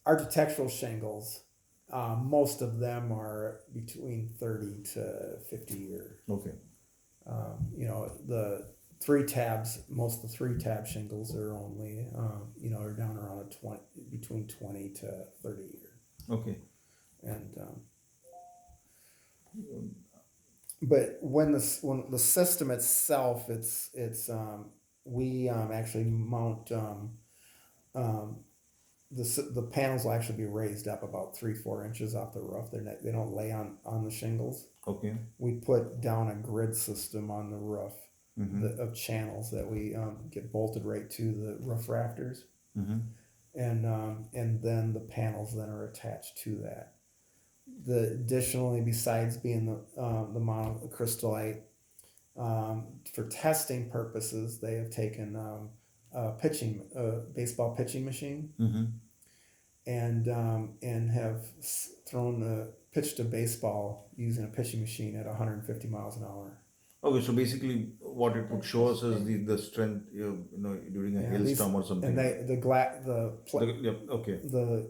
Architectural shingles, most of them are between 30 to 50 year. Okay. The three tabs, most of the three tab shingles are only, are down around between 20 to 30 year. Okay. And, but when the system itself, we actually mount, the panels will actually be raised up about 3-4 inches off the roof. They don't lay on the shingles. Okay. We put down a grid system on the roof of channels that we get bolted right to the roof rafters, and then the panels then are attached to that. Additionally, besides being the monocrystalite, for testing purposes, they have taken a baseball pitching machine, and have pitched a baseball using a pitching machine at 150 miles an hour. Okay, so basically, what it would show us is the strength, during a hailstorm or something. And Okay. the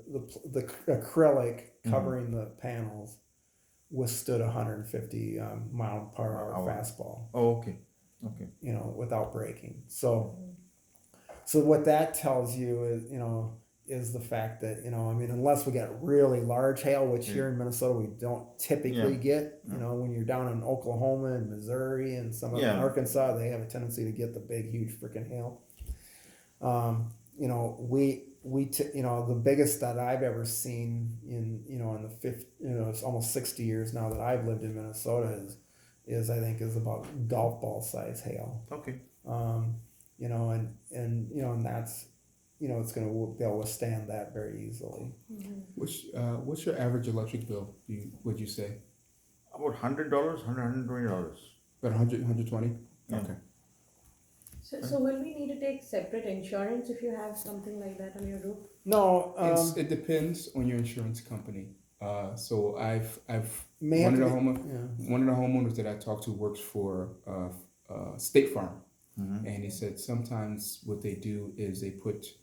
acrylic covering the panels withstood 150 mile per hour fastball. Oh, okay. Okay. Without breaking. So what that tells you is the fact that, unless we get really large hail, which here in Minnesota we don't typically get, when you're down in Oklahoma and Missouri and some of Arkansas, they have a tendency to get the big, huge freaking hail. The biggest that I've ever seen in it's almost 60 years now that I've lived in Minnesota is about golf ball size hail. Okay. And that's, they'll withstand that very easily. What's your average electric bill? Would you say? About $100, $120. About 100, 120? Yeah. Okay. So will we need to take separate insurance if you have something like that on your roof? No, It depends on your insurance company. So I've May one have of to the one of the homeowners that I talked to works for State Farm, and he said sometimes what they do is they put,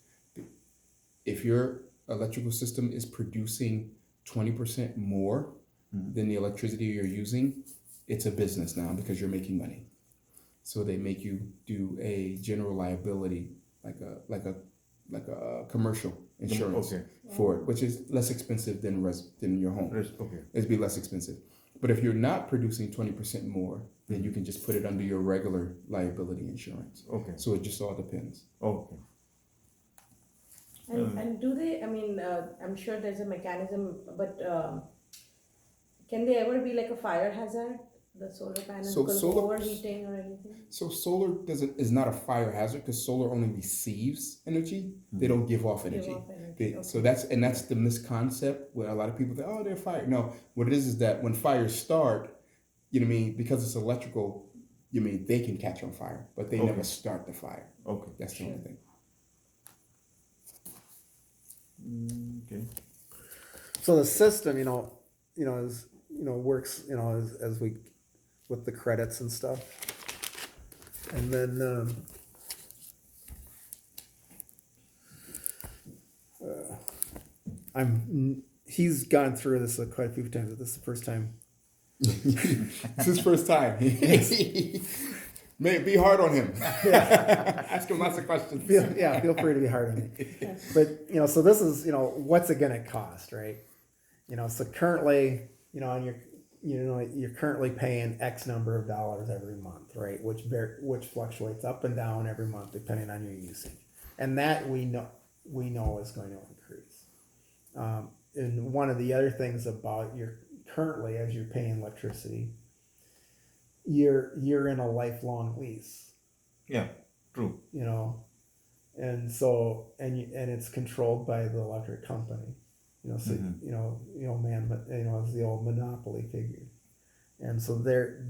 if your electrical system is producing 20% more than the electricity you're using, it's a business now because you're making money. So they make you do a general liability, like a commercial insurance for it, which is less expensive than your home. Okay. It'd be less expensive. But if you're not producing 20% more, then you can just put it under your regular liability insurance. Okay. So it just all depends. Okay. And do they, I'm sure there's a mechanism, but can they ever be like a fire hazard? The solar panels, So because of solar- overheating or anything? So solar is not a fire hazard because solar only receives energy. They don't give off energy. So that's the misconcept where a lot of people think, oh, they're fire. No, what it is that when fires start, because it's electrical, they can catch on fire, but they never start the fire. Okay. That's the only thing. Okay. So the system, works, as we, with the credits and stuff. And then, he's gone through this quite a few times, but this is the first time. It's his first time. May be hard on him. Ask him lots of questions. Feel free to be hard on me. But, so this is, what's it going to cost, right? So currently, you're currently paying X number of dollars every month, right? Which fluctuates up and down every month depending on your usage, and that we know is going to increase. And one of the other things about currently, as you're paying electricity, you're in a lifelong lease. Yeah, true. And so and it's controlled by the electric company. It's the old monopoly figure, and so they're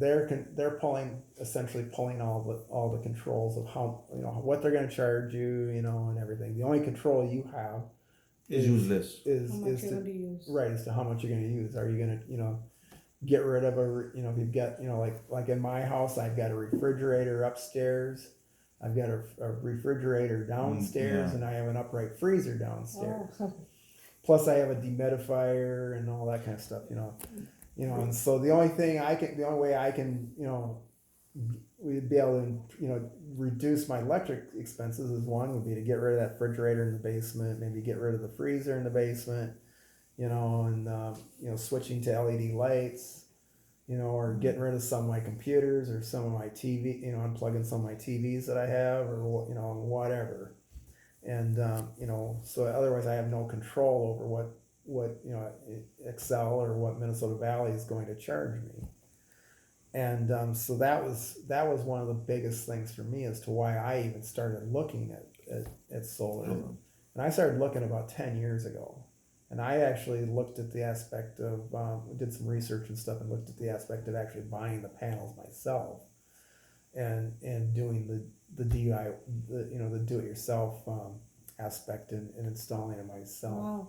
essentially pulling all the controls of how what they're going to charge you, and everything. The only control you have is useless. Is how much you're going to use. Right, as to how much you're going to use. Are you going to get rid of if you've got like in my house, I've got a refrigerator upstairs. I've got a refrigerator downstairs, and I have an upright freezer downstairs. Oh. plus I have a dehumidifier and all that kind of stuff, and so the only way I can, we'd be able to, reduce my electric expenses is one would be to get rid of that refrigerator in the basement, maybe get rid of the freezer in the basement, and switching to LED lights, or getting rid of some of my computers or some of my TV, unplugging some of my TVs that I have or, whatever. And, so otherwise I have no control over what Excel or what Minnesota Valley is going to charge me. And so that was one of the biggest things for me as to why I even started looking at solar. And I started looking about 10 years ago. And I actually looked at the aspect of, did some research and stuff and looked at the aspect of actually buying the panels myself and doing the do-it-yourself aspect and installing it myself.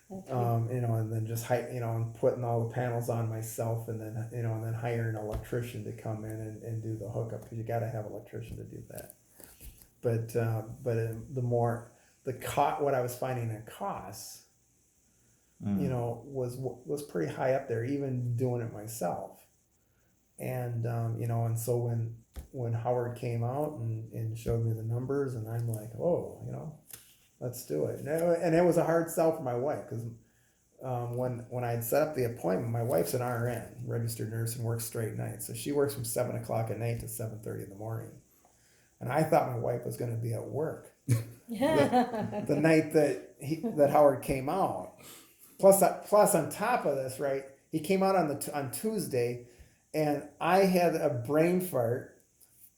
Wow. And then just and putting all the panels on myself, and then and then hiring an electrician to come in and do the hookup, because you got to have an electrician to do that. But what I was finding in costs, was pretty high up there, even doing it myself. And and so when Howard came out and showed me the numbers, and I'm like, oh, let's do it. And it was a hard sell for my wife, because when I had set up the appointment, my wife's an RN, registered nurse, and works straight nights. So she works from 7 o'clock at night to 7:30 in the morning. And I thought my wife was going to be at work the night that Howard came out. Plus on top of this, right, he came out on Tuesday, and I had a brain fart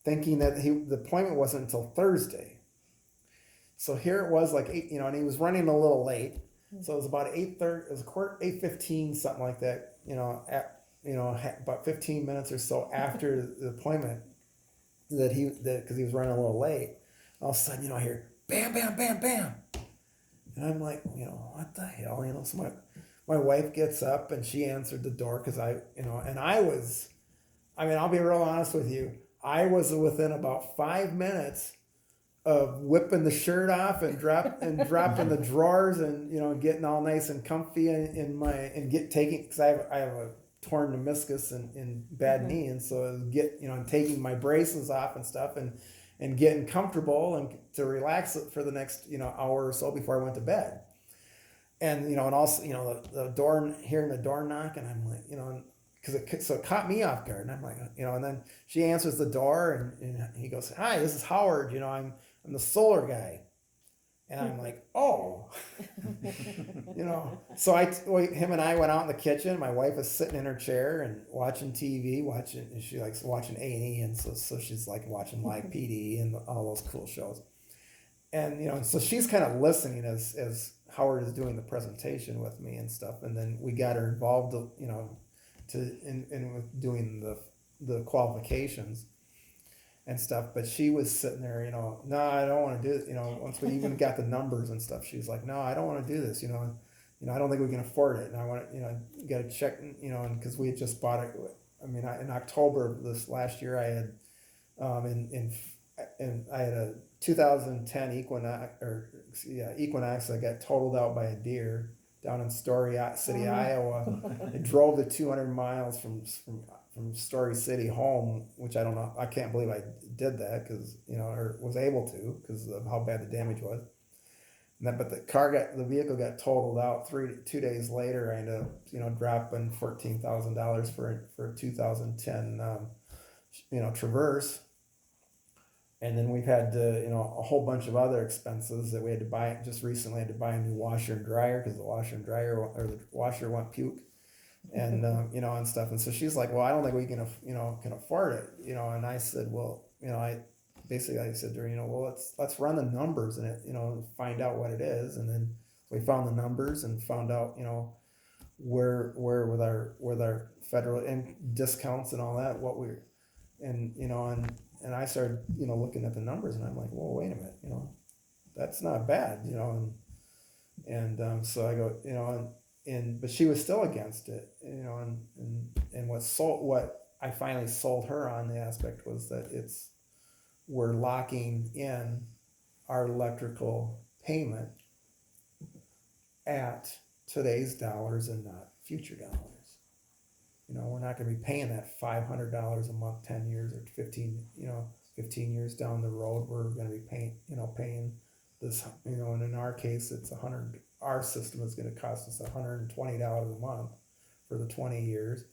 thinking that the appointment wasn't until Thursday. So here it was like 8, and he was running a little late. So it was about 8:30, it was 8:15, something like that, about 15 minutes or so after the appointment because he was running a little late. All of a sudden, I hear bam, bam, bam, bam. And I'm like, what the hell? So my wife gets up and she answered the door because and I'll be real honest with you. I was within about 5 minutes of whipping the shirt off and dropping the drawers and getting all nice and comfy because I have a torn meniscus and bad knee, and so I'm taking my braces off and stuff and getting comfortable and to relax it for the next hour or so before I went to bed. And and also the door, hearing the door knock, and I'm like because it caught me off guard, and I'm like and then she answers the door and he goes, "Hi, this is Howard. I'm the solar guy." And I'm like, oh, So him and I went out in the kitchen. My wife was sitting in her chair and watching TV, and she likes watching A&E, and so she's like watching Live PD and all those cool shows. And so she's kind of listening as Howard is doing the presentation with me and stuff. And then we got her involved, in with doing the qualifications and stuff, but she was sitting there, no, I don't want to do it. Once we even got the numbers and stuff, she's like, no, I don't want to do this. I don't think we can afford it. And I want to, got to check, and because we had just bought it. In October of this last year, I had a 2010 Equinox that got totaled out by a deer down in Story City, Iowa. I drove the 200 miles from Story City home, which I don't know. I can't believe I did that because or was able to because of how bad the damage was. But the vehicle got totaled out 2 days later. I ended up dropping $14,000 for a 2010 Traverse. And then we've had a whole bunch of other expenses that we had to buy. Just recently, I had to buy a new washer and dryer because the washer went puke. And and stuff, and so she's like, well, I don't think we can afford it, and I said, well, I said to her, well, let's run the numbers and find out what it is. And then we found the numbers and found out where with our federal and discounts and all that, what we're and I started looking at the numbers, and I'm like, well, wait a minute, that's not bad, and so I go, but she was still against it, and what I finally sold her on the aspect was that we're locking in our electrical payment at today's dollars and not future dollars. You know, we're not going to be paying that $500 a month, 10 years or 15 years down the road. We're going to be paying this, and in our case, it's our system is going to cost us $120 a month for the 20 years.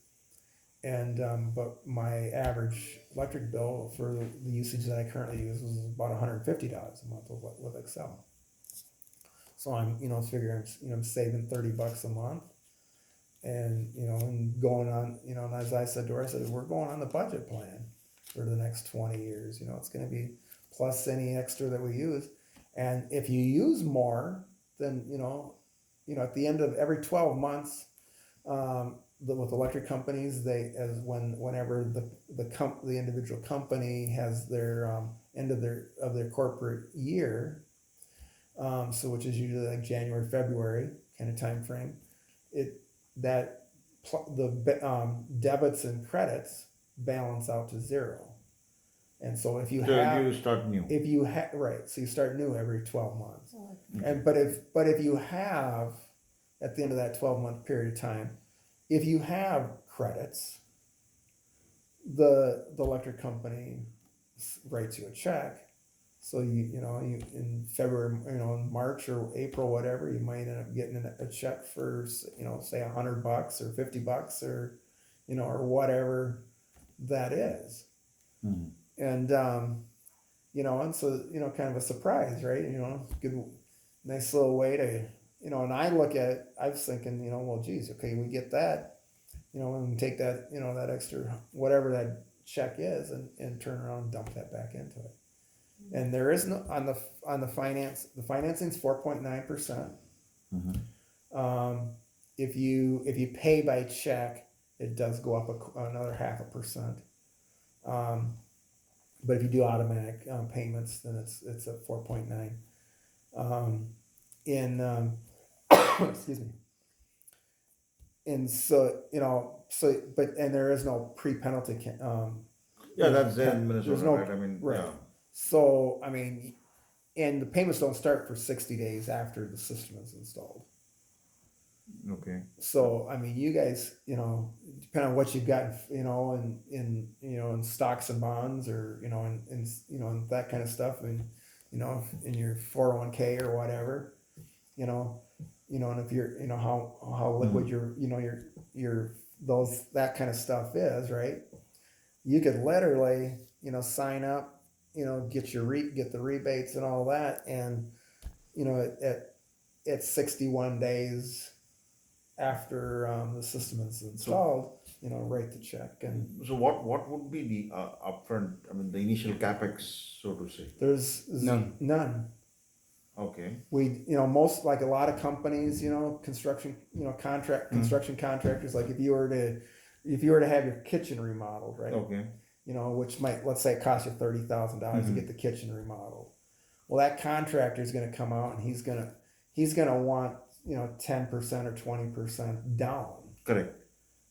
And, but my average electric bill for the usage that I currently use is about $150 a month with Excel. So I'm, figuring, I'm saving $30 a month. And, and going on, and as I said to her, I said, we're going on the budget plan for the next 20 years. It's going to be plus any extra that we use. And if you use more, then, at the end of every 12 months, with electric companies, whenever the individual company has their end of their corporate year, so which is usually like January, February kind of time frame, the debits and credits balance out to zero. And so if you start new. So you start new every 12 months. And but if you have at the end of that 12-month period of time, if you have credits, the electric company writes you a check. So you in February, in March or April, whatever, you might end up getting a check for, say $100 or $50 or, or whatever that is. Mm-hmm. And, and so, kind of a surprise, right? Good, nice little way to, and I was thinking, well, geez, okay, we get that, and take that, that extra, whatever that check is and turn around and dump that back into it. And there is no, on the financing's 4.9%. Mm-hmm. If you pay by check, it does go up another 0.5%. But if you do automatic payments, then it's at 4.9. Excuse me. And so and there is no pre-penalty. That's there in Minnesota, there's no, right? I mean, right. yeah. So and the payments don't start for 60 days after the system is installed. Okay. So you guys, depending on what you've got, in stocks and bonds, or in that kind of stuff, and in your 401k or whatever, and if you're, how liquid your that kind of stuff is, right? You could literally, sign up, get the rebates and all that, and at 61 days after the system is installed, write the check. And so what would be the upfront? I mean, the initial capex, so to say. There's none. Okay. We, most, like a lot of companies, construction contractors, like if you were to have your kitchen remodeled, right? Okay. Which might, let's say it costs you $30,000 to get the kitchen remodeled. Well, that contractor is going to come out and he's going to want 10% or 20% down. Correct.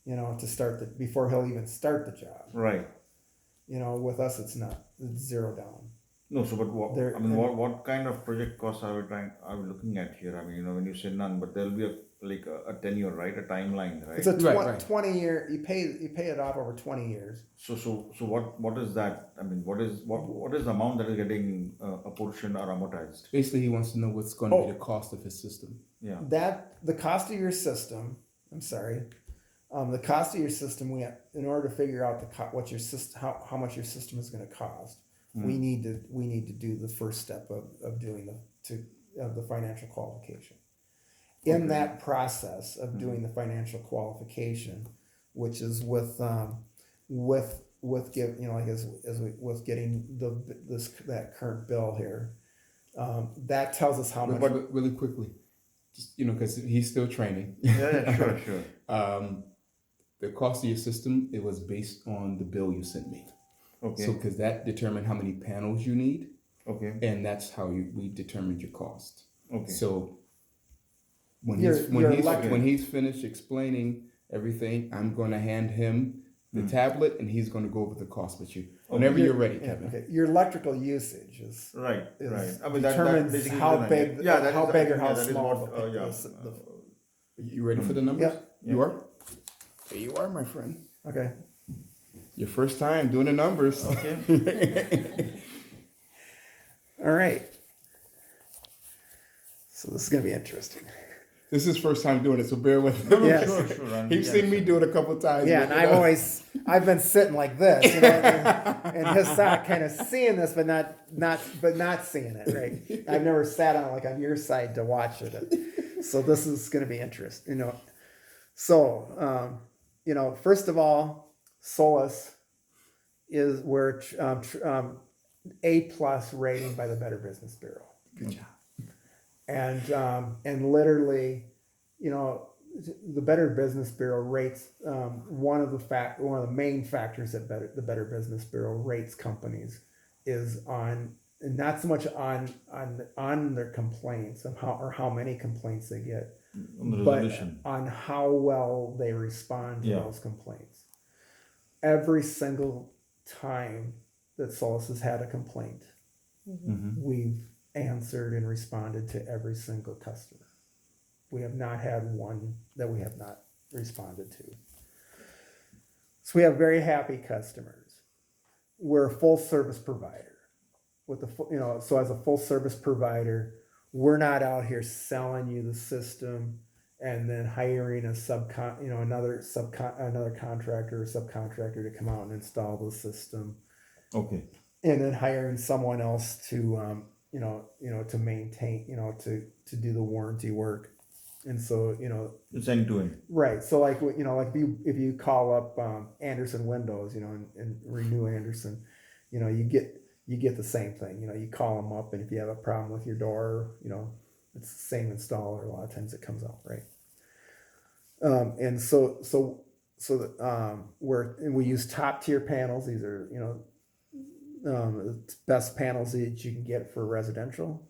To start before he'll even start the job. Right. With us it's zero down. No, so but what kind of project costs are we looking at here? I mean, when you say none, but there'll be a tenure, right? A timeline, right? It's a 20-year. You pay it off over 20 years. So what is that? I mean, what is the amount that is getting apportioned or amortized? Basically, he wants to know what's going to be the cost of his system. Yeah. The cost of your system. I'm sorry. The cost of your system. In order to figure out what your system, how much your system is going to cost, we need to do the first step of doing the financial qualification. In that process of doing the financial qualification, which is with getting that current bill here, that tells us how much. But really quickly, just because he's still training. Yeah, sure. The cost of your system, it was based on the bill you sent me. Okay. So because that determined how many panels you need. Okay. And that's how we determined your cost. Okay. So when he's finished explaining everything, I'm going to hand him the tablet, and he's going to go over the cost with you whenever you're ready, Yeah, Kevin. okay. Your electrical usage is Right, is right. I mean, that determines basically how is an idea. big Yeah, that how is- big I or think, how yeah, that is small what, the, yeah. You ready for the numbers? Yeah. You are? There you are, my friend. okay. Your first time doing the numbers. Okay. All right. So this is gonna be interesting. This is his first time doing it, so bear with him. Yes. Sure. And He's seen me do it a couple times. Yeah, but, and you know, I've been sitting like this, you know, and his side kind of seeing this, but not seeing it, right? I've never sat on your side to watch it, so this is going to be interesting, you know. So, first of all, Solus is we're A+ rating by the Better Business Bureau. Good job. And literally, you know, the Better Business Bureau rates one of the main factors that the Better Business Bureau rates companies is on, and not so much on their complaints of how many complaints they get, On the but resolution. on how well they respond to Yeah. those complaints. Every single time that Solus has had a complaint, we've answered and responded to every single customer. We have not had one that we have not responded to. So we have very happy customers. We're a full service provider. So as a full service provider, we're not out here selling you the system and then hiring another contractor or subcontractor to come out and install the system, Okay. and then hiring someone else to to maintain, to do the warranty work. And so, It's end to end. right. So like if you call up Anderson Windows, and renew Anderson, you get the same thing. You call them up, and if you have a problem with your door, it's the same installer. A lot of times it comes out, right? And we use top tier panels. These are the best panels that you can get for residential.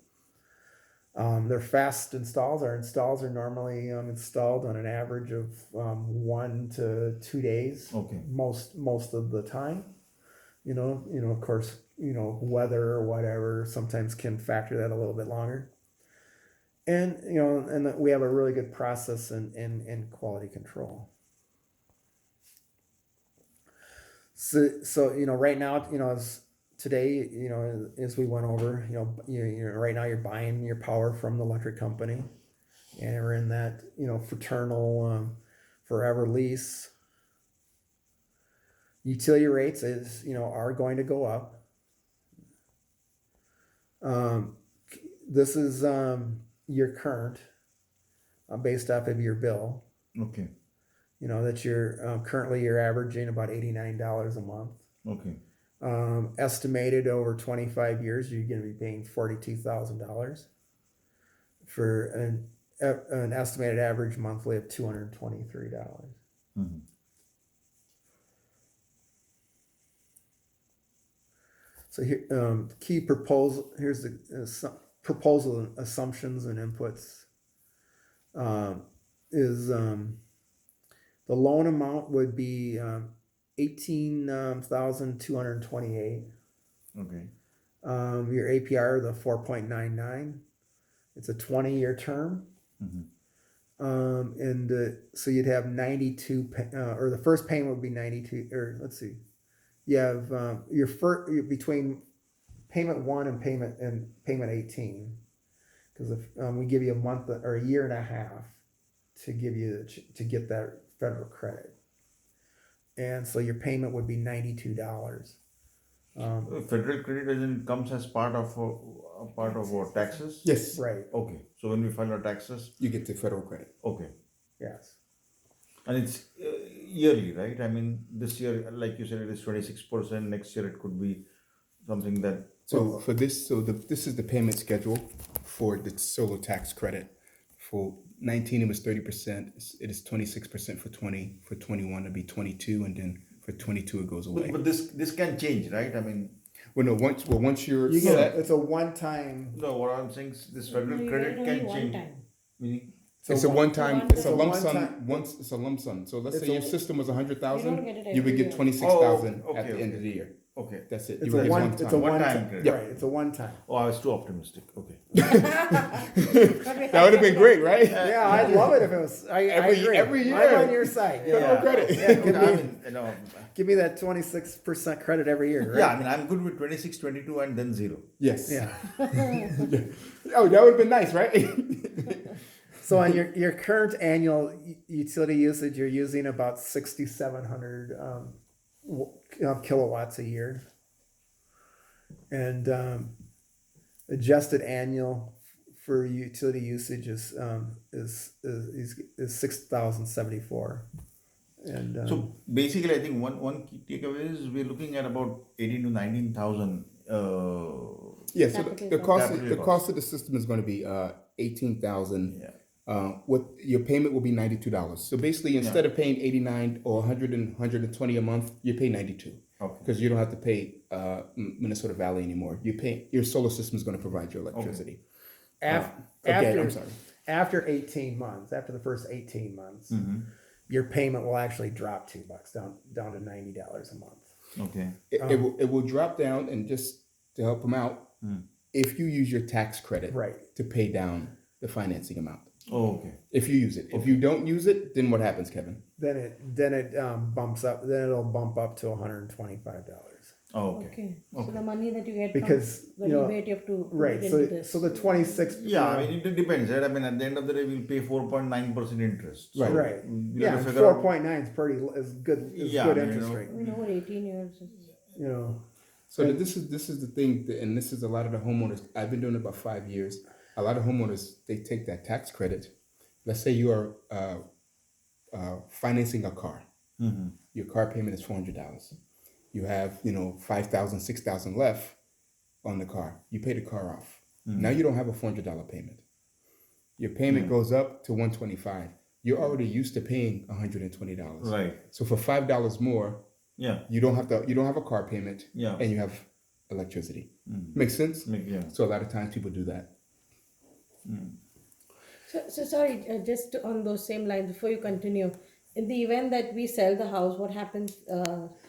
They're fast installs. Our installs are normally installed on an average of 1 to 2 days. Okay. Most of the time. Of course, weather or whatever sometimes can factor that a little bit longer. And and we have a really good process in quality control. So right now, as today, as we went over, right now you're buying your power from the electric company, and we're in that, fraternal, forever lease. Utility rates are going to go up. This is your current, based off of your bill. Okay. That you're currently you're averaging about $89 a month. Okay. Estimated over 25 years, you're going to be paying $42,000 for an estimated average monthly of $223. Mm-hmm. So here, key proposal. Here's the proposal assumptions and inputs. The loan amount would be 18,228. Okay. Your APR, the 4.99. It's a 20-year term. Mm-hmm. So you'd have 92, or the first payment would be 92, or let's see. You have between payment 1 and payment 18, because we give you a month or a year and a half to get that federal credit, and so your payment would be $92. Federal credit comes as part of what, taxes? Yes. Right. Okay. So when we file our taxes, You get the federal credit. okay. Yes. And it's yearly, right? I mean, this year, like you said, it is 26%. Next year, it could be something that. So for this, this is the payment schedule for the solar tax credit. For 19, it was 30%. It is 26% for 20. For 21, it'll be 22, and then for 22, it goes away. But this can change, right? I mean, Once you're You set, get it's a one-time. no. What I'm saying is this federal No, you credit get it can only one change. time. Meaning, It's a one-time. It's a lump sum. one-time- Once it's a lump sum. So let's It's say a- your system was You don't 100,000, get it you would every get year. 26,000 Oh, at the okay, end of the year. Okay. That's it. It's You would a get one. one It's a time. One-time one-time. credit. Right. It's a one-time. Oh, I was too optimistic. Okay. That would have been great, right? Yeah, I'd love it if it was. I agree. every year. I'm on your side. Yeah. credit. Yeah, give I me, mean, you know, give me that 26% credit every year. Right? yeah, I mean, I'm good with 26, 22 and then 0. Yes. Yeah. Oh, that would have been nice, right? So on your current annual utility usage, you're using about 6,700 kilowatts a year, and adjusted annual for utility usage is 6,074. And So basically, I think one key takeaway is we're looking at about 18 to 19,000. Yeah. So Capital the cost Capital the cost. cost of the system is going to be 18,000. Yeah. What your payment will be $92. So basically, instead of paying 89 or 100 and 120 a month, you pay 92 Okay. because you don't have to pay Minnesota Valley anymore. You pay your solar system is going to provide your electricity. after I'm sorry. after 18 months, after the first 18 months, your payment will actually drop $2 down to $90 a month. Okay. It will drop down, and just to help them out, if you use your tax credit Right. to pay down the financing amount. Oh, okay. If you use it. If you don't use it, then what happens, Kevin? Then it bumps up. Then it'll bump up to $125. Oh, okay. Okay. So the money that you get Because, from the you know, rebate, you have to put Right. it So into this. so the 26. Yeah, I mean, it depends, right? I mean, at the end of the day, we'll pay 4.9% interest. So Right. we'll Yeah, have to figure out- 4.9 is pretty is good. Is Yeah, good I mean, interest you know, rate. I mean, over 18 years. It's- You know. So this is the thing, and this is a lot of the homeowners. I've been doing it about 5 years. A lot of homeowners, they take that tax credit. Let's say you are financing a car. Your car payment is $400. You have 5,000, 6,000 left on the car. You pay the car off. Now you don't have a $400 payment. Your payment goes up to $125. You're already used to paying $120. Right. So for $5 more, Yeah. you don't have a car payment, Yeah. and you have electricity. Makes sense? Yeah. So a lot of times people do that. So sorry, just on those same lines, before you continue, in the event that we sell the house, what happens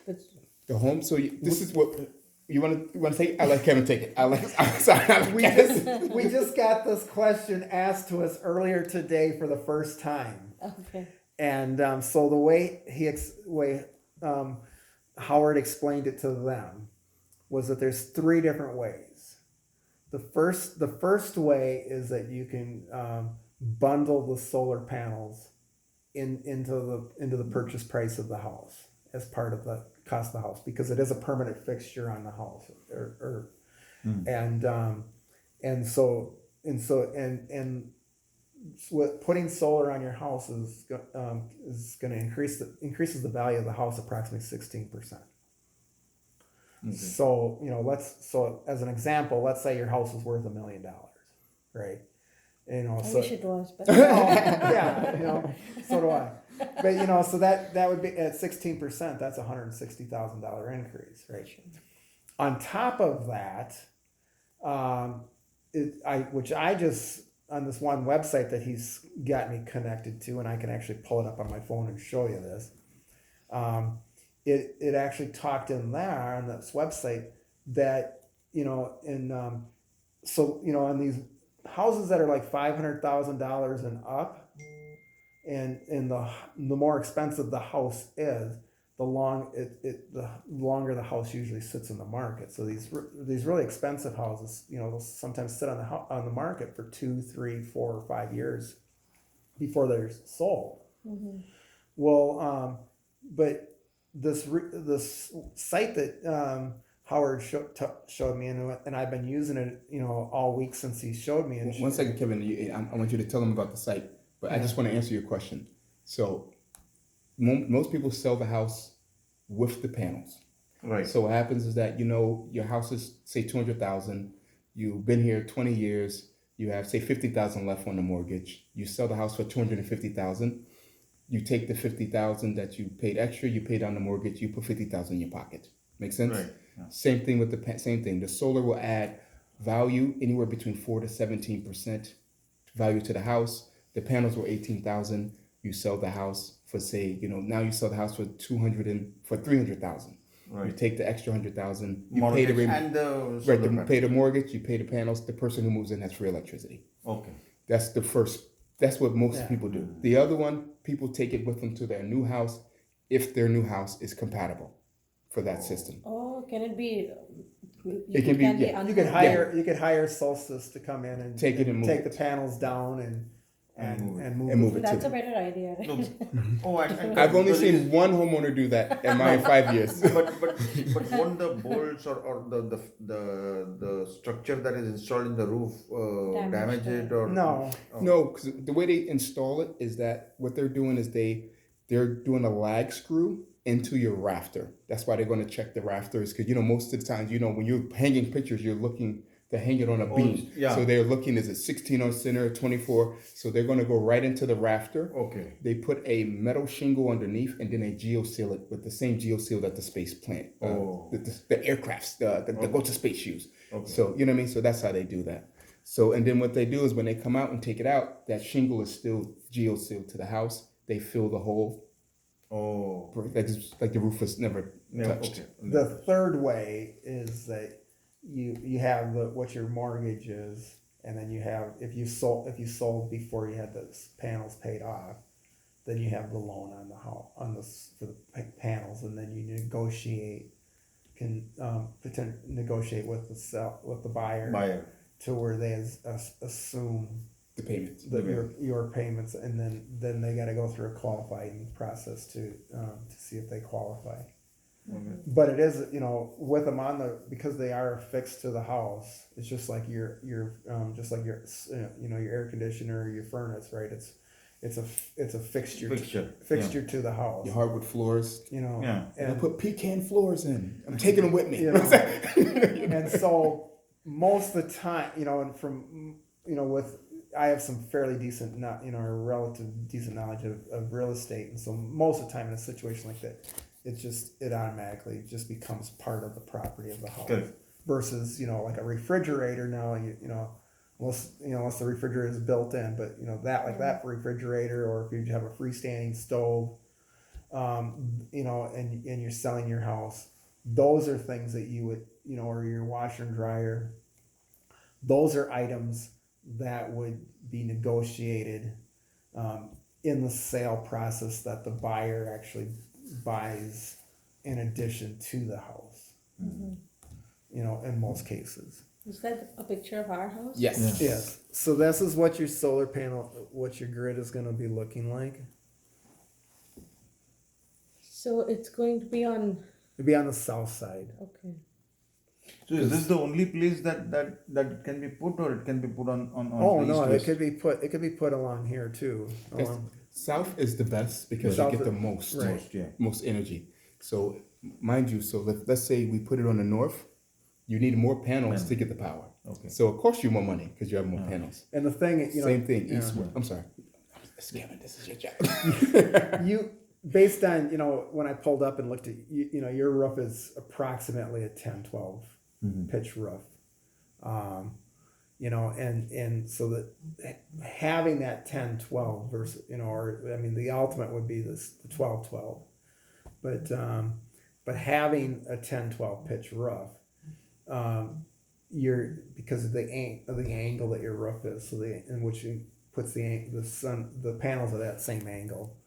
with The home. So this is what you want to say. I let Kevin take it. I'm sorry. I let Kevin. We just got this question asked to us earlier today for the first time, okay. and so the way Howard explained it to them was that there's 3 different ways. The first way is that you can bundle the solar panels into the purchase price of the house as part of the cost of the house, because it is a permanent fixture on the house, and so what putting solar on your house is going to increases the value of the house approximately 16%. So as an example, let's say your house is worth $1 million, right? I wish it was, but Yeah, so do I. But so that would be at 16%. That's $160,000 increase, right? On top of that, which I just on this one website that he's got me connected to, and I can actually pull it up on my phone and show you this. It actually talked in there on this website that on these houses that are like $500,000 and up, and the more expensive the house is, the longer the house usually sits in the market. So these really expensive houses, they'll sometimes sit on the market for 2, 3, 4, or 5 years before they're sold. Well, but this site that Howard showed me, and I've been using it, all week since he showed me. And One second, Kevin. I want you to tell them about the site, but I just want to answer your question. So most people sell the house with the panels. Right. So what happens is that your house is say $200,000. You've been here 20 years. You have say $50,000 left on the mortgage. You sell the house for $250,000. You take the $50,000 that you paid extra. You pay down the mortgage. You put $50,000 in your pocket. Make sense? Right. Yeah. Same thing with same thing. The solar will add value anywhere between 4 to 17% value to the house. the panels were 18,000. You sell the house for say, now you sell the house for 300,000. You Right. take the extra 100,000. You pay Mortgage the and the right, solar to panel. pay the mortgage. You pay the panels. The person who moves in has free electricity. Okay. That's the first. That's what most Yeah. people do. The other one, people take it with them to their new house, if their new house is compatible for that system. Oh, can it be? It can be, yeah. You could unhooked? hire Solstice to come in and Take it and move take it. the panels down and move And move it. That's to a better idea. Right? No. Oh, I've only seen one homeowner do that in my 5 years. but won't the bolts or the structure that is installed in the roof Damage damage it or No. Oh. No, because the way they install it is that what they're doing is they're doing a lag screw into your rafter. That's why they're going to check the rafters because most of the times when you're hanging pictures, you're looking to hang it on a beam. yeah. So they're looking, is it 16 on center, 24? So they're going to go right into the rafter. Okay. They put a metal shingle underneath and then they geoseal it with the same geoseal that the space plant, the aircrafts, the go to space use. Okay. So you know what I mean. So that's how they do that. So and then what they do is when they come out and take it out, that shingle is still geosealed to the house. They fill the hole, Oh. like the roof was never Yeah, touched. okay. The third way is that you have what your mortgage is, and then you have if you sold before you had the panels paid off, then you have the loan on the house for the panels, and then you negotiate with the buyer to where they assume The payments. your payments, and then they got to go through a qualifying process to see if they qualify. Okay. But it is, with them because they are affixed to the house. It's just like your just like your your air conditioner or your furnace, right? It's a fixture to the house. Your hardwood floors. Yeah. And I put pecan floors in. I'm taking them with me. And so most of the time, and from I have some fairly decent, relative decent knowledge of real estate, and so most of the time in a situation like that, it automatically just becomes part of the property of the house. Correct. Versus like a refrigerator now, unless the refrigerator is built in, but that refrigerator, or if you have a freestanding stove, and you're selling your house, those are things that you would or your washer and dryer. Those are items that would be negotiated in the sale process that the buyer actually buys in addition to the house. In most cases. Is that a picture of our house? Yes. Yes. So this is what your solar panel, what your grid is going to be looking like. So it's going to be on. It'll be on the south side. Okay. So is this the only place that can be put, or it can be put on Oh the no, east, it west? could be put along here too. South is the best because South you get the is- most, right. Yeah. most energy. So mind you, let's say we put it on the north, you need more panels to get the power. Okay. So it costs you more money because you have more panels. And the thing, Same thing, yeah. east-west. I'm sorry. Kevin, this is your job. You based on when I pulled up and looked at your roof is approximately a 10-12 pitch roof, and so that having that 10-12 versus the ultimate would be the 12-12, but having a 10-12 pitch roof, because of the angle that your roof is, in which it puts the panels at that same angle.